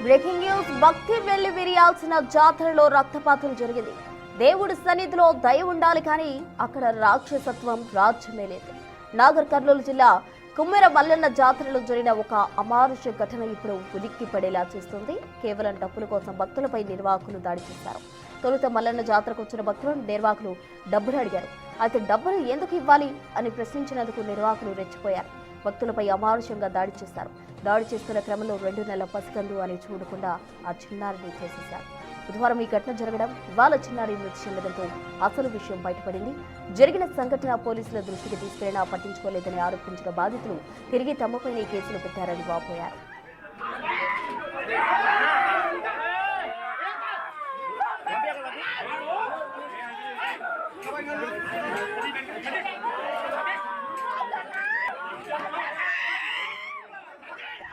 Breaking news. భక్తి వెళ్లి విరియాల్సిన జాతరలో రక్తపాతం జరిగింది. దేవుడి సన్నిధిలో దయ ఉండాలి కానీ అక్కడ రాక్షసత్వం రాజ్యమే లేదు. నాగర్ కర్నూలు జిల్లా కుమ్మెర మల్లన్న జాతరలో జరిగిన ఒక అమానుష ఘటన ఇప్పుడు ఉలిక్కి పడేలా చేస్తుంది. కేవలం డబ్బుల కోసం భక్తులపై నిర్వాహకులు దాడి చేశారు. తొలుత మల్లన్న జాతరకు వచ్చిన భక్తులు నిర్వాహకులు డబ్బులు అడిగారు. అయితే డబ్బులు ఎందుకు ఇవ్వాలి అని ప్రశ్నించినందుకు నిర్వాహకులు రెచ్చిపోయారు. భక్తులపై అమానుషంగా దాడి చేశారు. దాడి చేస్తున్న క్రమంలో 2 నెలల పసికందు అని చూడకుండా ఆ చిన్నారిని చేసేశారు. బుధవారం ఈ ఘటన జరగడం, ఇవాళ చిన్నారి మృతి చెందడంతో అసలు విషయం బయటపడింది. జరిగిన సంఘటన పోలీసుల దృష్టికి తీసుకెళ్లినా పట్టించుకోలేదని ఆరోపించిన బాధితులు తిరిగి తమపైనే కేసులు పెట్టారని వాపోయారు.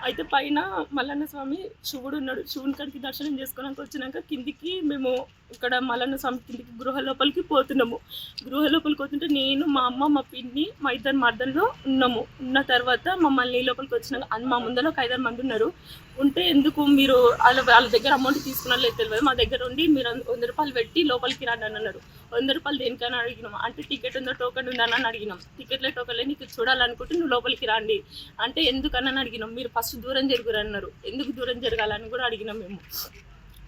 అయితే పైన మల్లన్న స్వామి శివుడు ఉన్నాడు. శివుని కాడికి దర్శనం చేసుకోవడానికి వచ్చినాక కిందికి మేము ఇక్కడ మల్లన్న స్వామి కిందికి గృహ లోపలికి పోతున్నాము. గృహ లోపలికి పోతుంటే నేను, మా అమ్మ, మా పిన్ని, మా 2 మర్దల్లో ఉన్నాము. ఉన్న తర్వాత మమ్మల్ని లోపలికి వచ్చినాక మా ముందర ఒక 5 మంది ఉన్నారు. ఉంటే ఎందుకు మీరు వాళ్ళ దగ్గర అమౌంట్ తీసుకున్నారో తెలియదు, మా దగ్గర ఉండి మీరు 100 రూపాయలు పెట్టి లోపలికి రండి అని అన్నారు. 100 రూపాయలు దేనికైనా అడిగినాం. అంటే టికెట్ ఉందో టోకెన్ ఉందని అని అడిగినాం. టికెట్లే టోకెన్లే నీకు చూడాలనుకుంటే నువ్వు లోపలికి రండి అంటే ఎందుకని అడిగినాం. మీరు ఫస్ట్ దూరం జరుగురు అన్నారు. ఎందుకు దూరం జరగాలని కూడా అడిగినాం మేము.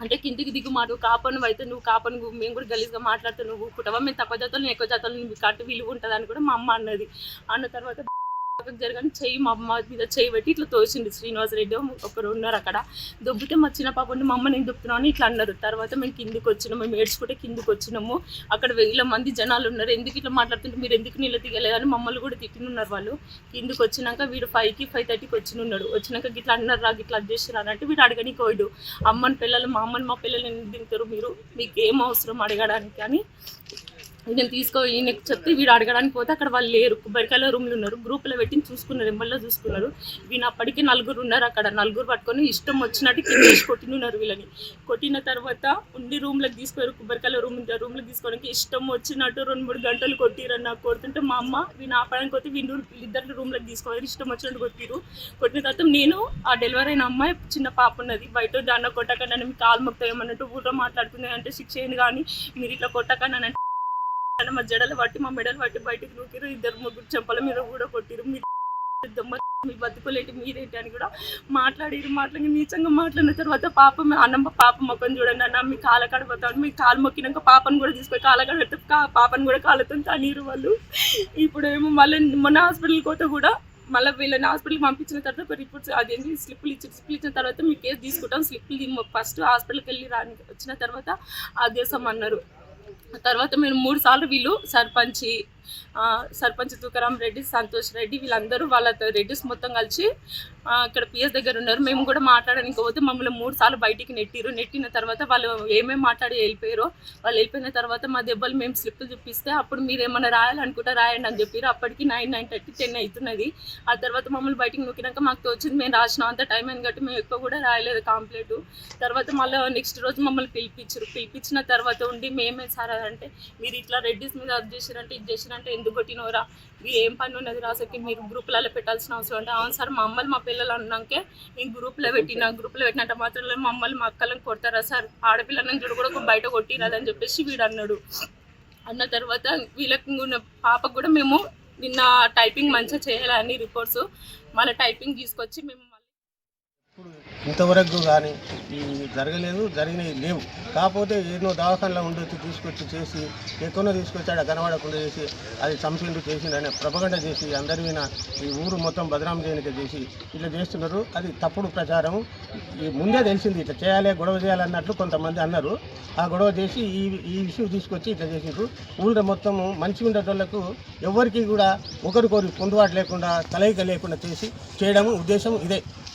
అంటే కిందికి దిగుమాడు కాపను అయితే నువ్వు కాపను మేము కూడా గలీజ్గా మాట్లాడుతూ నువ్వు కుటుంబం మేము తక్కువ జాతలు ఎక్కువ జాతలు నీకు కట్టు విలువ ఉంటుందని కూడా మా అమ్మ అన్నది. అన్న తర్వాత జరగని చెయ్యి మా అమ్మ మీద చెయ్యి పెట్టి ఇట్లా తోసింది. శ్రీనివాసరెడ్డి ఒకరు ఉన్నారు అక్కడ. దొబ్బితే మా చిన్న పాప ఉండి మా అమ్మ నేను దొబ్బుతున్నావు అని ఇట్లా అన్నారు. తర్వాత మేము కిందికి వచ్చినాము. మేము ఏడ్చుకుంటే కిందికి వచ్చినాము. అక్కడ 1000 మంది జనాలు ఉన్నారు. ఎందుకు ఇట్లా మాట్లాడుతుంటే మీరు ఎందుకు నీళ్ళు దిగలేదని మమ్మల్ని కూడా తిట్టినున్నారు వాళ్ళు. కిందికి వచ్చినాక వీడు 5కి 5:30కి వచ్చినున్నాడు. వచ్చినాక ఇట్లా అన్నారు రా ఇట్లా చేసినారు అంటే వీడు అడగనికి పోయాడు. అమ్మని పిల్లలు మా అమ్మని మా పిల్లలు ఎందుకు తింటారు మీరు, మీకు ఏం అవసరం అడగడానికి అని నేను ఈయనకు చెప్తే వీడు అడగడానికి పోతే అక్కడ వాళ్ళు లేరు. కొబ్బరికాయల రూమ్లు ఉన్నారు. గ్రూప్లో పెట్టి చూసుకున్నారు, ఎంబల్లో చూసుకున్నారు. వీళ్ళు అప్పటికే 4 ఉన్నారు అక్కడ. 4 పట్టుకొని ఇష్టం వచ్చినట్టు కింద వేసి కొట్టినున్నారు వీళ్ళని. కొట్టిన తర్వాత ఉండి రూమ్లోకి తీసుకుపోయారు. కొబ్బరికాయల రూమ్లోకి తీసుకోవడానికి ఇష్టం వచ్చినట్టు 2-3 గంటలు కొట్టిరని నాకు కొడుతుంటే మా అమ్మ వీళ్ళు ఆపడానికి పోతే వీళ్ళు 2 రూమ్లోకి తీసుకోవాలి ఇష్టం వచ్చినట్టు కొట్టిరు. కొట్టిన తర్వాత నేను ఆ డెలివరీ అయిన అమ్మాయి చిన్న పాప ఉన్నది బయట దాన్ని కొట్టకండి అని మీకు కాలు మొక్తాయేమన్నట్టు ఊళ్ళో మాట్లాడుతుంది. అంటే శిక్ష ఏంది కానీ మీరు ఇట్లా కొట్టకండి అని మా జడలు పట్టి మా మెడలు పట్టి బయటకు నూకిరు. 2-3 చెంపల మీద కూడా కొట్టిరు. మీ బతుకులేంటి మీరేంటి అని కూడా మాట్లాడి నీచంగా మాట్లాడిన తర్వాత పాప మొక్కం చూడండి అన్న మీ కాళ్ళ కాడ పోతాను. మీ కాలు మొక్కినాక పాపను కూడా తీసుకొని కాళ్ళ కాడ పెడితే పాపను కూడా కాళ్ళతో తనీరు వాళ్ళు. ఇప్పుడు ఏమో మళ్ళీ మొన్న హాస్పిటల్కి పోతే కూడా మళ్ళీ వీళ్ళని హాస్పిటల్కి పంపించిన తర్వాత రిపోర్ట్స్ అదేంటి స్లిప్లు ఇచ్చిన తర్వాత మీ కేసు తీసుకుంటాం. స్లిప్లు ఫస్ట్ హాస్పిటల్కి వెళ్ళి వచ్చిన తర్వాత ఆదేశం అన్నారు. తర్వాత మేము 3 సార్లు వీళ్ళు సర్పంచ్ తుకారాం రెడ్డి, సంతోష్ రెడ్డి వీళ్ళందరూ వాళ్ళతో రెడ్డిస్ మొత్తం కలిసి ఇక్కడ పిఎస్ దగ్గర ఉన్నారు. మేము కూడా మాట్లాడడానికి పోతే మమ్మల్ని 3 సార్లు బయటికి నెట్టిన తర్వాత వాళ్ళు ఏమేమి మాట్లాడి వెళ్ళిపోయారో వాళ్ళు వెళ్ళిపోయిన తర్వాత మా దెబ్బలు మేము స్లిప్లు చూపిస్తే అప్పుడు మీరు ఏమైనా రాయాలనుకుంటే రాయండి అని చెప్పారు. అప్పటికి 9:30 10 అవుతున్నది. ఆ తర్వాత మమ్మల్ని బయటికి నొక్కినాక మాకు తోచింది మేము రాసినాం. అంత టైం అని కాబట్టి మేము ఎక్కువ కూడా రాయలేదు కంప్లీట్. తర్వాత మళ్ళీ నెక్స్ట్ రోజు మమ్మల్ని పిలిపించిన తర్వాత ఉండి మేమే సార్ అంటే మీరు ఇట్లా రెడ్డిస్ మీద అది చేశారంటే ఇది చేశారంటే ఎందుకు కొట్టినవరా, మీరు ఏం పని ఉన్నది రాసరికి మీరు గ్రూపులలో పెట్టాల్సిన అవసరం అంటే అవును సార్ మా అమ్మలు మా పిల్లలు అన్నాకే నేను గ్రూప్లో పెట్టినట్టు మాత్రం మమ్మల్ని మా అక్కలను కొడతారా సార్, ఆడపిల్లలను చూడ కూడా బయట కొట్టిరాదని చెప్పేసి వీడు అన్నాడు. అన్న తర్వాత వీళ్ళకి పాపకు కూడా మేము నిన్న టైపింగ్ మంచిగా చేయాలని రిపోర్ట్స్ మళ్ళీ టైపింగ్ తీసుకొచ్చి మేము ఇంతవరకు కానీ జరగలేదు, జరిగినవి లేవు. కాకపోతే ఎన్నో దవాఖానలో ఉండొచ్చి తీసుకొచ్చి చేసి ఎక్కడో తీసుకొచ్చి ఆడ కనబడకుండా చేసి అది చంపిండు చేసిండని ప్రపగండ చేసి అందరి మీద ఈ ఊరు మొత్తం బదనాం చేయనిక చేసి ఇట్లా చేస్తున్నారు. అది తప్పుడు ప్రచారం. ముందే తెలిసింది ఇట్లా చేయాలి గొడవ చేయాలన్నట్లు కొంతమంది అన్నారు. ఆ గొడవ చేసి ఈ ఇష్యూ తీసుకొచ్చి ఇట్లా చేసిండ్రు. ఊళ్ళో మొత్తం మంచిగా ఉండేటోళ్లకు ఎవరికి కూడా ఒకరికొరి పొందుబాటు లేకుండా కలయిక లేకుండా చేయడం ఉద్దేశం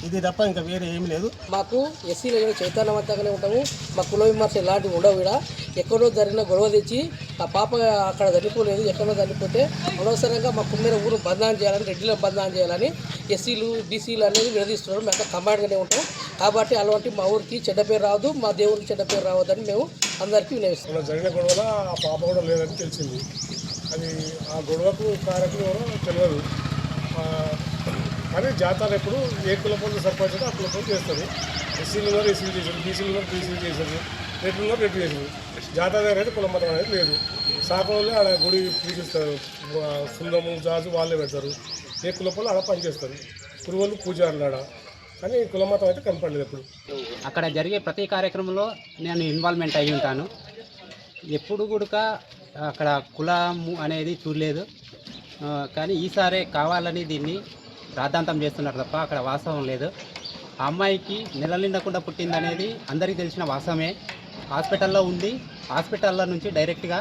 ఇది తప్ప ఇంకా వేరే ఏమీ లేదు. మాకు ఎస్సీలో చైతన్యవంతంగానే ఉంటాము. మా కుల విమర్శ ఇలాంటివి ఉండవు. కూడా ఎక్కడో జరిగిన గొడవ తెచ్చి ఆ పాప అక్కడ చనిపోలేదు, ఎక్కడో చనిపోతే అనవసరంగా మా కుమ్మేర ఊరు బంధనం చేయాలని, రెడ్డిలో బంధనం చేయాలని ఎస్సీలు బీసీలు అనేది విడదీస్తున్నారు. మేము అంతా కంబాడ్గానే ఉంటాం. కాబట్టి అలాంటి మా ఊరికి చెడ్డ పేరు రావద్దు, మా దేవుడికి చెడ్డ పేరు రావద్దని మేము అందరికీ వినవిస్తున్నాం. జరిగిన గొడవలో ఆ పాప కూడా లేదని తెలిసింది. అది ఆ గొడవకు కారకులు తెలియదు. కానీ జాతర ఎప్పుడు ఏ కులపంలో సర్పంచ్ అయితే ఆ కులపంలో చేస్తారు. ఎస్సీలు ఉన్నారు ఎస్సీలు చేశారు, బీసీలు ఉన్నారు బీసీలు చేశారు, రెడ్లు ఉన్నారు రెడ్లు చేశారు. జాతర దగ్గర అయితే కుల మతం అనేది లేదు. సాకంలో ఆడ గుడి పూజిస్తారు, సుందము జాజు వాళ్ళే పెడతారు. ఏ కులపంలో ఆడ పనిచేస్తారు, కురువలు పూజారులు ఆడ. కానీ కుల మతం అయితే కనపడలేదు ఎప్పుడు. అక్కడ జరిగే ప్రతి కార్యక్రమంలో నేను ఇన్వాల్వ్మెంట్ అయి ఉంటాను. ఎప్పుడు కూడా అక్కడ కులము అనేది చూడలేదు. కానీ ఈసారే కావాలని దీన్ని రాద్ధాంతం చేస్తున్నారు తప్ప అక్కడ వాస్తవం లేదు. ఆ అమ్మాయికి నెల నిండకుండా పుట్టిందనేది అందరికీ తెలిసిన వాస్తవమే. హాస్పిటల్లో ఉంది, హాస్పిటల్లో నుంచి డైరెక్ట్గా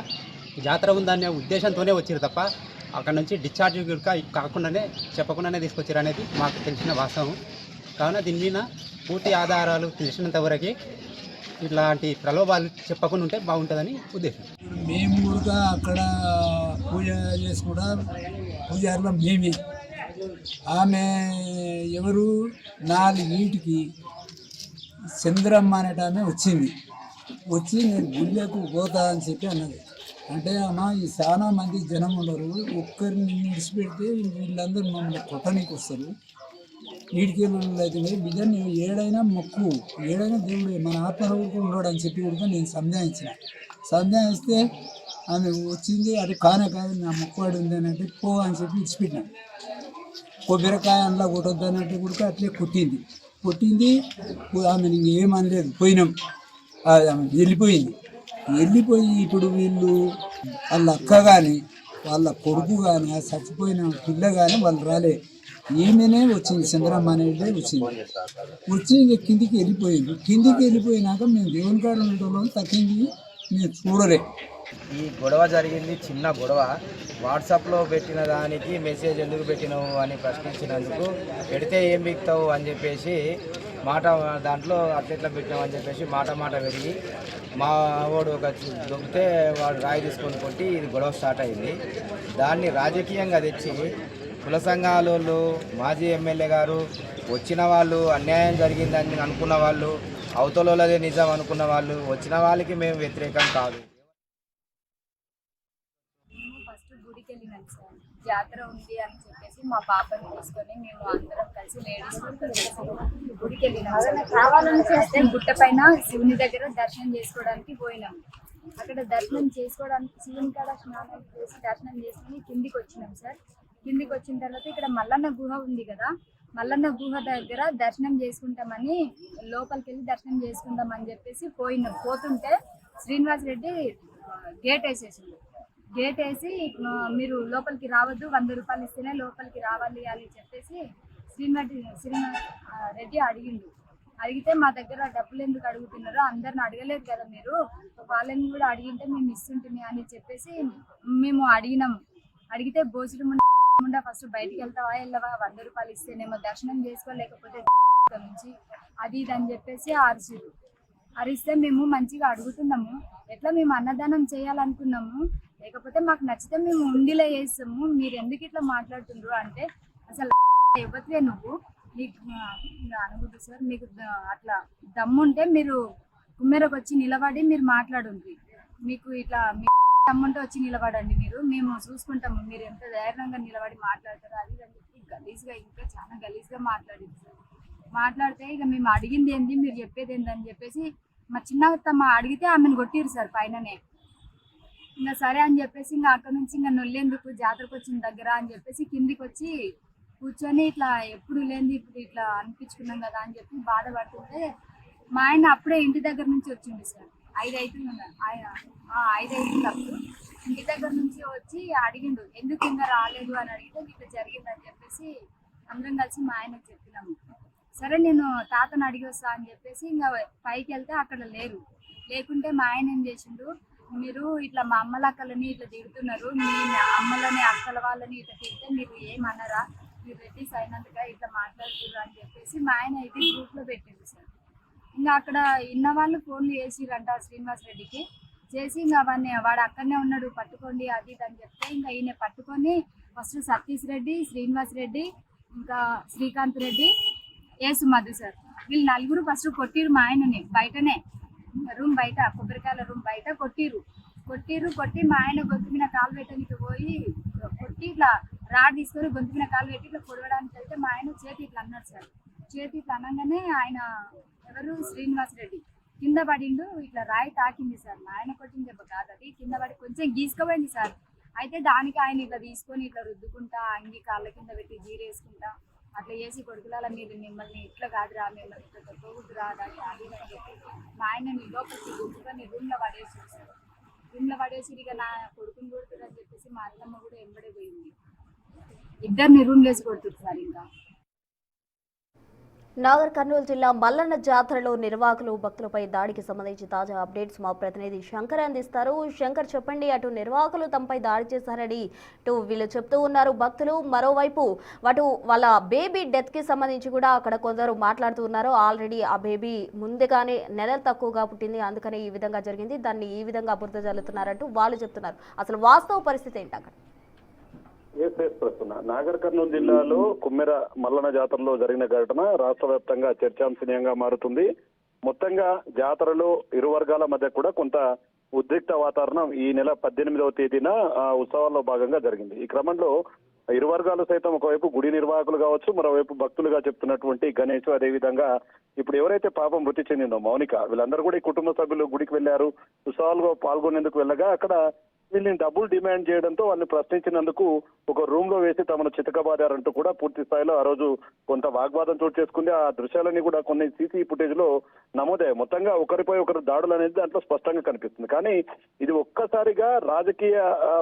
జాతర ఉందనే ఉద్దేశంతోనే వచ్చారు తప్ప అక్కడ నుంచి డిశ్చార్జ్ కాకుండానే చెప్పకుండానే తీసుకొచ్చారు అనేది మాకు తెలిసిన వాస్తవం. కావున దీని మీద పూర్తి ఆధారాలు తెలిసినంత వరకు ఇట్లాంటి ప్రలోభాలు చెప్పకుండా ఉంటే బాగుంటుందని ఉద్దేశం. మేము కూడా అక్కడ పూజ చేసుకుంటా పూజారిలో మేమే. ఆమె ఎవరు 4 చంద్రమ్మ అనేట ఆమె వచ్చింది. వచ్చి నేను గుళ్ళకు పోతా అని చెప్పి అన్నది. అంటే అమ్మ ఈ చాలా మంది జనం ఉండరు, ఒక్కరిని విడిచిపెడితే వీళ్ళందరూ మమ్మల్ని కొట్టడానికి వస్తారు, ఈడికెళ్ళి అయితే బిడ్డని ఏడైనా మొక్కు, ఏడైనా దేవుడు మన ఆత్మరూపు ఉన్నాడు అని చెప్పి కూడా నేను సందేహిస్తే ఆమె వచ్చింది. అది కాదు నా మొక్కువాడు ఉంది అని అంటే పో అని చెప్పి ఇచ్చిపెట్టినా. కొబ్బరికాయ అందులో కొట్టొద్దు అన్నట్టు కూడా అట్లే కొట్టింది. ఆమె ఇంకేమనలేదు, పోయినాం. ఆమె వెళ్ళిపోయింది. ఇప్పుడు వీళ్ళు వాళ్ళ అక్క కానీ వాళ్ళ కొడుకు కానీ ఆ చచ్చిపోయిన పిల్ల కానీ వాళ్ళు రాలే. ఈమెనే వచ్చింది, చంద్రమ్మ అనేది వచ్చి ఇంక కిందికి వెళ్ళిపోయినాక మేము దేవుని కాడ ఉండటంలో తగ్గింది మేము చూడలే. ఈ గొడవ జరిగింది చిన్న గొడవ. వాట్సాప్లో పెట్టిన దానికి మెసేజ్ ఎందుకు పెట్టినావు అని ప్రశ్నించినందుకు, పెడితే ఏం బిక్తావు అని చెప్పేసి దాంట్లో అట్లెట్లా పెట్టినావు అని చెప్పేసి మాట పెరిగి మా వాడు ఒక దొరికితే వాడు రాయి తీసుకొని కొట్టి ఇది గొడవ స్టార్ట్ అయింది. దాన్ని రాజకీయంగా తెచ్చి కుల సంఘాలు, మాజీ ఎమ్మెల్యే గారు, వచ్చిన వాళ్ళు అన్యాయం జరిగిందని అనుకున్న వాళ్ళు, అవతలదే నిజం అనుకున్న వాళ్ళు, వచ్చిన వాళ్ళకి మేము వ్యతిరేకం కాదు. ఫస్ట్ గుడికి వెళ్ళినాం సార్, జాతర ఉంది అని చెప్పేసి మా పాపని తీసుకొని మేము అందరం కలిసి లేడీస్ గుడికి వెళ్ళినాం సార్. గుట్ట పైన శివుని దగ్గర దర్శనం చేసుకోవడానికి పోయినాం. అక్కడ దర్శనం చేసుకోవడానికి శివుని కాడ స్నానం చేసి దర్శనం చేసుకుని కిందికి వచ్చినాం సార్. కిందికి వచ్చిన తర్వాత ఇక్కడ మల్లన్న గుహ ఉంది కదా, మల్లన్న గుహ దగ్గర దర్శనం చేసుకుంటామని లోపలికి వెళ్ళి దర్శనం చేసుకుందామని చెప్పేసి పోతుంటే శ్రీనివాస్ రెడ్డి గేట్ వేసేసింది. గేట్ వేసి మీరు లోపలికి రావద్దు, 100 రూపాయలు ఇస్తేనే లోపలికి రావాలి అని చెప్పేసి శ్రీనివాస్ రెడ్డి అడిగితే మా దగ్గర డబ్బులు ఎందుకు అడుగుతున్నారు, అందరిని అడగలేదు కదా మీరు, వాళ్ళని కూడా అడిగింటే మేము ఇస్తుంటుంది అని చెప్పేసి మేము అడిగితే భోజనం ముండా ఫస్ట్ బయటికి వెళ్ళవా 100 రూపాయలు ఇస్తేనేమో దర్శనం చేసుకోలేకపోతే నుంచి అది ఇది అని చెప్పేసి అరిస్తే మేము మంచిగా అడుగుతున్నాము, ఎట్లా మేము అన్నదానం చేయాలనుకున్నాము, లేకపోతే మాకు నచ్చితే మేము ఉండిలో చేస్తాము, మీరు ఎందుకు ఇట్లా మాట్లాడుతుండ్రు అంటే అసలు ఇవ్వట్లే నువ్వు నీకు అనుకుంటు సార్, మీకు అట్లా దమ్ముంటే మీరు కుమ్మెరకు వచ్చి నిలబడి మీరు మాట్లాడుండ్రి, మీకు ఇట్లా దమ్ముంటే వచ్చి నిలబడండి, మేము చూసుకుంటాము మీరు ఎంత ధైర్యంగా నిలబడి మాట్లాడతారు అది అని చెప్పి గలీజ్గా ఇంకా చాలా గలీజ్గా మాట్లాడింది సార్. మాట్లాడితే ఇక మేము అడిగింది ఏంది మీరు చెప్పేది ఏంది అని చెప్పేసి మా చిన్నత్తమ్మ అడిగితే ఆమెను కొట్టిరు సార్ పైననే. ఇంకా సరే అని చెప్పేసి ఇంకా అక్కడ నుంచి ఇంకా నొల్లేందుకు జాతరకు వచ్చిన దగ్గర అని చెప్పేసి కిందికి వచ్చి కూర్చొని ఇట్లా ఎప్పుడు లేనిది ఇప్పుడు ఇట్లా అనిపించుకున్నాం కదా అని చెప్పి బాధపడుతుంటే మా ఆయన అప్పుడే ఇంటి దగ్గర నుంచి వచ్చింది సార్. 5 అవుతుంది ఆయన 5 అవుతుంది అప్పుడు ఇంటి దగ్గర నుంచి వచ్చి అడిగిండు ఎందుకు ఇంకా రాలేదు అని అడిగితే ఇట్లా జరిగిందని చెప్పేసి అందరం కలిసి మా ఆయనకు చెప్పినాము. సరే నేను తాతను అడిగి వస్తా అని చెప్పేసి ఇంకా పైకి వెళ్తే అక్కడ లేకుంటే మా ఆయన ఏం చేసిండు, మీరు ఇట్లా మా అమ్మలక్కలని ఇట్లా తిడుతున్నారు, మీ అమ్మలని అక్కల వాళ్ళని ఇట్లా తిడితే మీరు ఏమన్నారా, మీరు రెడ్డిస్ అయినందుగా ఇట్లా మాట్లాడుతున్నారు అని చెప్పేసి మా ఆయన అయితే గ్రూప్లో పెట్టింది సార్. ఇంకా అక్కడ ఇన్న వాళ్ళు ఫోన్లు చేసిరంట శ్రీనివాస్ రెడ్డికి, చేసి ఇంకా వాడు అక్కడనే ఉన్నాడు పట్టుకోండి అది ఇది అని చెప్తే ఇంకా ఈయన పట్టుకొని ఫస్ట్ సతీష్ రెడ్డి, శ్రీనివాస్ రెడ్డి, ఇంకా శ్రీకాంత్ రెడ్డి, ఏసు మధు సార్, వీళ్ళు 4 ఫస్ట్ కొట్టిరు మా ఆయనని బయటనే రూమ్ బయట, కొబ్బరికాయల రూమ్ బయట కొట్టి మా ఆయన గొంతు మీద కాలు పెట్టడానికి పోయి కొట్టి ఇట్లా రాడ్ తీసుకొని గొంతు మీద కాలు పెట్టి ఇట్లా పొడవడానికి వెళ్తే మా ఆయన చేతి ఇట్లా అన్నాడు సార్. చేతి ఇట్లా అనగానే ఆయన ఎవరు శ్రీనివాస్ రెడ్డి కింద పడిండు, ఇట్లా రాయి తాకింది సార్. మా ఆయన కొట్టిన దెబ్బ కాదు అది, కింద పడి కొంచెం గీసుకుపోయింది సార్. అయితే దానికి ఆయన ఇట్లా తీసుకొని ఇట్లా రుద్దుకుంటా అంగి కాళ్ళ కింద పెట్టి జీరేసుకుంటా అట్లా చేసి కొడుకుల మీరు మిమ్మల్ని ఇట్లా కాదురా, మిమ్మల్ని ఇట్లా తొక్కకూడదురా అని అది అని చెప్పి మా ఆయనని లోపలికి గుంజుకొని రూమ్లో పడేసి సార్. రూమ్లో పడేసి ఇక నా కొడుకుని కొడుతురని చెప్పేసి మా అత్తమ్మ కూడా ఎంబడే పోయింది. ఇద్దరిని రూమ్లో వేసి కొడుతుంది సార్. ఇంకా నాగర్ కర్నూలు జిల్లా మల్లన్న జాతరలో నిర్వాహకులు భక్తులపై దాడికి సంబంధించి తాజా అప్డేట్స్ మా ప్రతినిధి శంకర్ అందిస్తారు. శంకర్, చెప్పండి. అటు నిర్వాహకులు తమపై దాడి చేశారని ఇటు వీళ్ళు చెప్తూ ఉన్నారు భక్తులు, మరోవైపు అటు వాళ్ళ బేబీ డెత్ కి సంబంధించి కూడా అక్కడ కొందరు మాట్లాడుతూ ఉన్నారు. ఆల్రెడీ ఆ బేబీ ముందుగానే నెలలు తక్కువగా పుట్టింది, అందుకని ఈ విధంగా జరిగింది, దాన్ని ఈ విధంగా బురద జల్లుతున్నారంటూ వాళ్ళు చెప్తున్నారు. అసలు వాస్తవ పరిస్థితి ఏంటి అక్కడ? నాగర్ కర్నూలు జిల్లాలో కుమ్మెర మల్లన్న జాతరలో జరిగిన ఘటన రాష్ట్ర వ్యాప్తంగా చర్చాంశనీయంగా మారుతుంది. మొత్తంగా జాతరలో ఇరు వర్గాల మధ్య కూడా కొంత ఉద్రిక్త వాతావరణం ఈ నెల 18వ తేదీన ఉత్సవాల్లో భాగంగా జరిగింది. ఈ క్రమంలో ఇరు వర్గాలు సైతం ఒకవైపు గుడి నిర్వాహకులు కావచ్చు, మరోవైపు భక్తులుగా చెప్తున్నటువంటి గణేష్, అదేవిధంగా ఇప్పుడు ఎవరైతే పాపం మృతి చెందిందో మౌనిక, వీళ్ళందరూ కూడా ఈ కుటుంబ సభ్యులు గుడికి వెళ్లారు. ఉత్సవాల్లో పాల్గొనేందుకు వెళ్ళగా అక్కడ వీళ్ళని డబ్బులు డిమాండ్ చేయడంతో వాళ్ళని ప్రశ్నించినందుకు ఒక రూమ్ లో వేసి తమను చితకబాదారంటూ కూడా పూర్తి స్థాయిలో ఆ రోజు కొంత వాగ్వాదం చోటు చేసుకుంది. ఆ దృశ్యాలన్నీ కూడా కొన్ని సీసీ ఫుటేజ్ లో నమోదయ్యాయి. మొత్తంగా ఒకరిపై ఒకరు దాడులు అనేది దాంట్లో స్పష్టంగా కనిపిస్తుంది. కానీ ఇది ఒక్కసారిగా రాజకీయ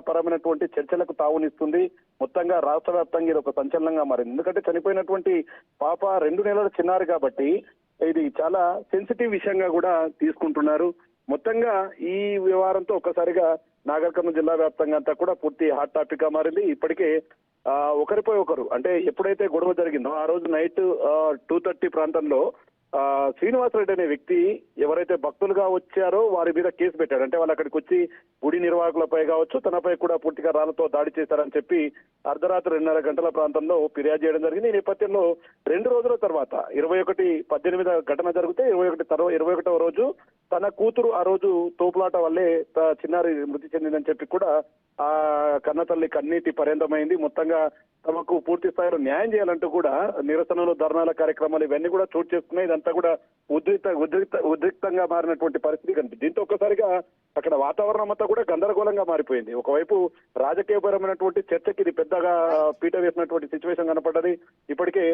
పరమైనటువంటి చర్చలకు తావునిస్తుంది. మొత్తంగా రాష్ట్ర వ్యాప్తంగా ఇది ఒక సంచలనంగా మారింది. ఎందుకంటే చనిపోయినటువంటి పాప 2 నెలల చిన్నారి కాబట్టి ఇది చాలా సెన్సిటివ్ విషయంగా కూడా తీసుకుంటున్నారు. మొత్తంగా ఈ వ్యవహారంతో ఒక్కసారిగా నాగర్ కర్నూలు జిల్లా వ్యాప్తంగా అంతా కూడా పూర్తి హాట్ టాపిక్ గా మారింది. ఇప్పటికే ఒకరిపై ఒకరు, అంటే ఎప్పుడైతే గొడవ జరిగిందో ఆ రోజు నైట్ 2:30 ప్రాంతంలో శ్రీనివాసరెడ్డి అనే వ్యక్తి ఎవరైతే భక్తులుగా వచ్చారో వారి మీద కేసు పెట్టాడు. అంటే వాళ్ళు అక్కడికి వచ్చి గుడి నిర్వాహకులపై కావచ్చు, తనపై కూడా పూర్తిగా రాళ్లతో దాడి చేశారని చెప్పి అర్ధరాత్రి 2:30 గంటల ప్రాంతంలో ఫిర్యాదు చేయడం జరిగింది. ఈ నేపథ్యంలో 2 రోజుల తర్వాత 21/18 ఘటన జరిగితే 21వ రోజు తన కూతురు ఆ రోజు తోపులాట వల్లే చిన్నారి మృతి చెందిందని చెప్పి కూడా ఆ కన్నతల్లి కన్నీటి పర్యంతమైంది. మొత్తంగా తమకు పూర్తి స్థాయిలో న్యాయం చేయాలంటూ కూడా నిరసనలు, ధర్నాల కార్యక్రమాలు ఇవన్నీ కూడా చోటు చేసుకున్నాయి. ఇదంతా కూడా ఉద్రిక్తంగా మారినటువంటి పరిస్థితి కనిపిస్తుంది. దీంతో ఒక్కసారిగా అక్కడ వాతావరణం అంతా కూడా గందరగోళంగా మారిపోయింది. ఒకవైపు రాజకీయపరమైనటువంటి చర్చకి ఇది పెద్దగా పీట వేసినటువంటి సిచ్యువేషన్ కనపడ్డది. ఇప్పటికే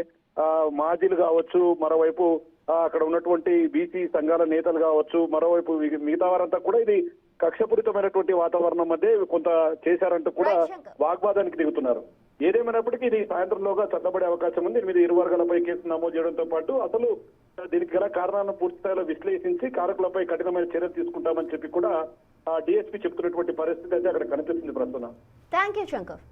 మాజీలు కావచ్చు, మరోవైపు అక్కడ ఉన్నటువంటి బీసీ సంఘాల నేతలు కావచ్చు, మరోవైపు మిగతా వారంతా కూడా ఇది కక్షపూరితమైనటువంటి వాతావరణం మధ్య కొంత చేశారంటూ కూడా వాగ్వాదానికి దిగుతున్నారు. ఏదేమైనప్పటికీ ఇది సాయంత్రంలోగా చల్లబడే అవకాశం ఉంది. దీని మీద ఇరు వర్గాలపై కేసు నమోదు చేయడంతో పాటు అసలు దీనికి గల కారణాలను పూర్తి స్థాయిలో విశ్లేషించి కారకులపై కఠినమైన చర్యలు తీసుకుంటామని చెప్పి కూడా డిఎస్పీ చెప్తున్నటువంటి పరిస్థితి అయితే అక్కడ కనిపిస్తుంది ప్రస్తుతం. Thank you Shankar.